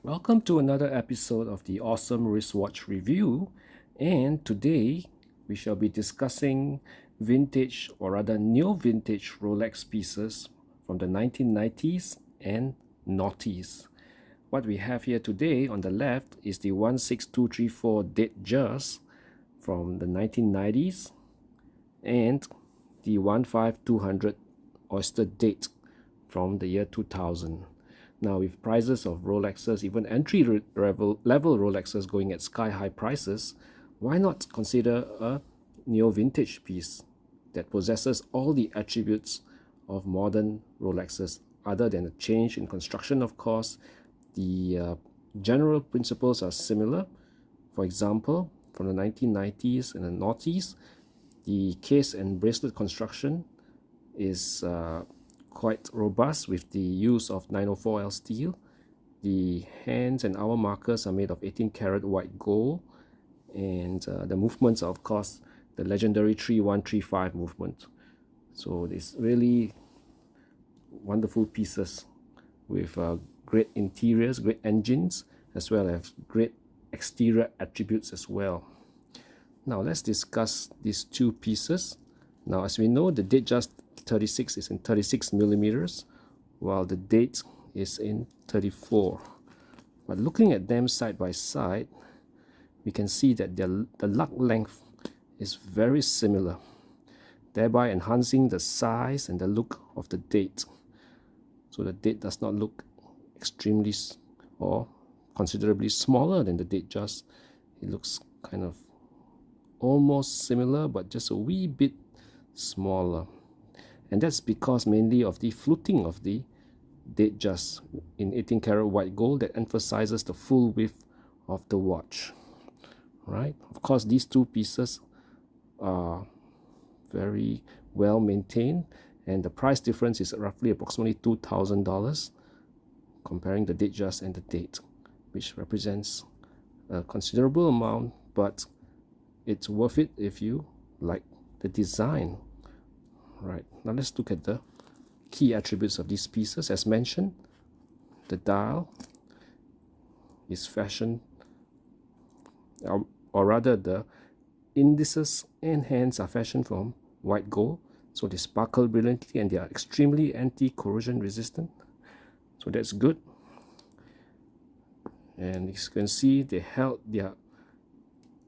Welcome to another episode of the Awesome Wristwatch Review, and today we shall be discussing vintage or rather neo-vintage Rolex pieces from the 1990s and noughties. What we have here today on the left is the 16234 Datejust from the 1990s and the 15200 Oyster Date from the year 2000. Now, with prices of Rolexes, even entry-level Rolexes going at sky-high prices, why not consider a neo-vintage piece that possesses all the attributes of modern Rolexes, other than a change in construction, of course. The general principles are similar. For example, from the 1990s and the noughties, the case and bracelet construction is quite robust with the use of 904L steel. The hands and hour markers are made of 18 karat white gold, and the movements are, of course, the legendary 3135 movement. So it's really wonderful pieces with great interiors, great engines, as well as great exterior attributes as well. Now let's discuss these two pieces. Now, as we know, the Datejust 36 is in 36 millimeters, while the Date is in 34. But looking at them side by side, we can see that the lug length is very similar, thereby enhancing the size and the look of the Date. So the Date does not look extremely or considerably smaller than the Datejust. It looks kind of almost similar, but just a wee bit smaller. And that's because mainly of the fluting of the Datejust in 18 karat white gold that emphasizes the full width of the watch. Right? Of course, these two pieces are very well maintained, and the price difference is roughly approximately $2,000 comparing the Datejust and the Date, which represents a considerable amount, but it's worth it if you like the design. Right, now let's look at the key attributes of these pieces. As mentioned, the dial is fashioned, or rather the indices and hands are fashioned from white gold, so they sparkle brilliantly and they are extremely anti-corrosion resistant, so that's good. And as you can see, they held their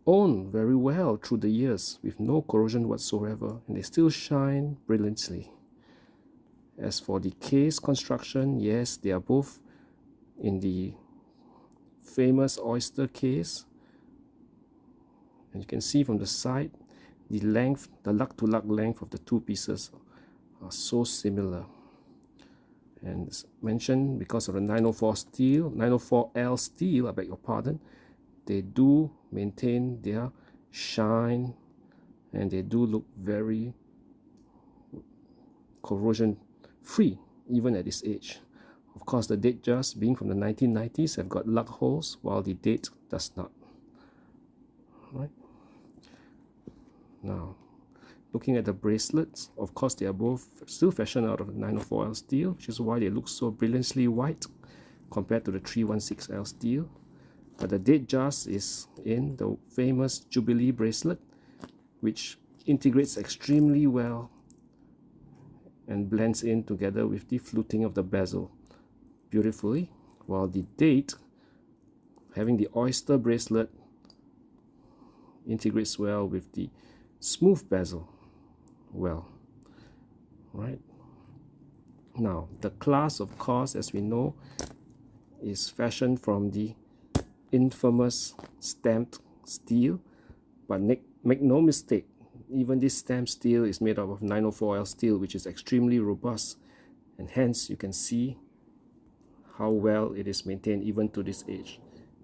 own very well through the years with no corrosion whatsoever, and they still shine brilliantly. As for the case construction, yes, they are both in the famous oyster case, and you can see from the side the length, the lug to lug length of the two pieces are so similar. And as mentioned, because of the 904L steel, I beg your pardon, they do maintain their shine and they do look very corrosion free even at this age. Of course, the Datejust, being from the 1990s, have got lug holes, while the Date does not. Right. Now, looking at the bracelets, of course, they are both still fashioned out of the 904L steel, which is why they look so brilliantly white compared to the 316L steel. But the Datejust is in the famous Jubilee bracelet, which integrates extremely well and blends in together with the fluting of the bezel beautifully, while the Date, having the oyster bracelet, integrates well with the smooth bezel well. Right. Now, the clasp, of course, as we know, is fashioned from the infamous stamped steel, but make no mistake, even this stamped steel is made out of 904L steel, which is extremely robust, and hence you can see how well it is maintained even to this age,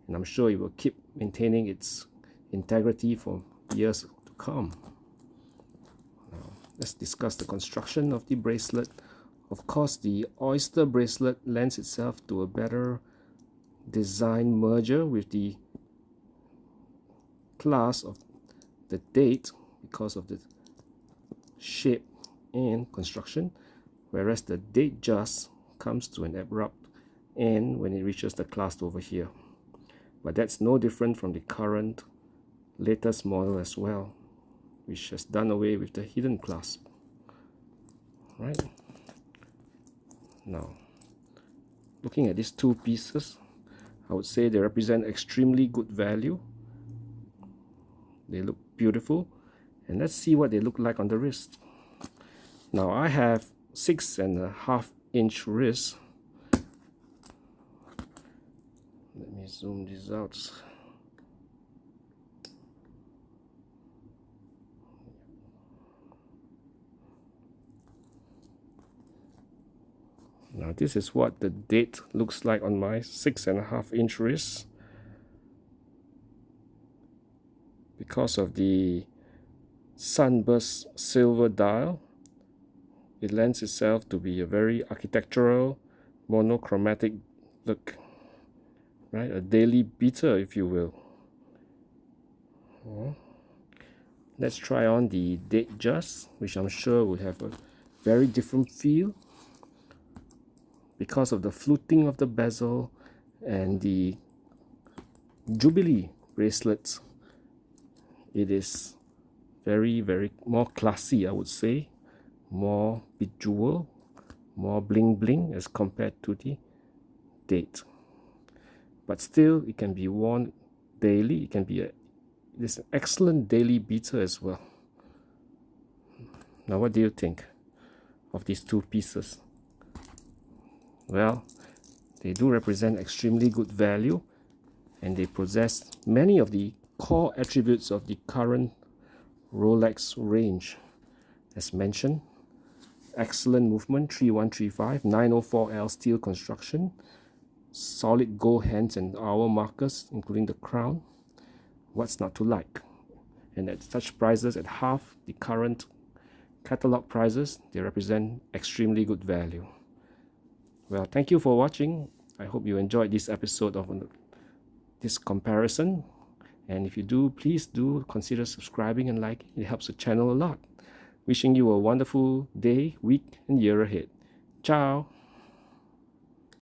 and I'm sure it will keep maintaining its integrity for years to come. Now, let's discuss the construction of the bracelet. Of course, the oyster bracelet lends itself to a better design merger with the clasp of the Date because of the shape and construction, whereas the Datejust comes to an abrupt and when it reaches the clasp over here. But that's no different from the current latest model as well, which has done away with the hidden clasp. Right? Now, looking at these two pieces, I would say they represent extremely good value. They look beautiful, and let's see what they look like on the wrist. Now I have 6.5-inch wrist. Let me zoom this out. Now this is what the date looks like on my 6.5-inch wrist. Because of the sunburst silver dial, it lends itself to be a very architectural, monochromatic look, right? A daily beater, if you will. Let's try on the Datejust, which I'm sure will have a very different feel because of the fluting of the bezel and the Jubilee bracelets. It is very, very more classy, I would say, more bejeweled, more bling bling as compared to the Date. But still, it can be worn daily. It can be it's an excellent daily beater as well. Now, what do you think of these two pieces? Well, they do represent extremely good value, and they possess many of the core attributes of the current Rolex range. As mentioned, excellent movement, 3135, 904L steel construction, solid gold hands and hour markers, including the crown. What's not to like? And at such prices, at half the current catalog prices, they represent extremely good value. Well, thank you for watching. I hope you enjoyed this episode of this comparison. And if you do, please do consider subscribing and liking. It helps the channel a lot. Wishing you a wonderful day, week, and year ahead. Ciao!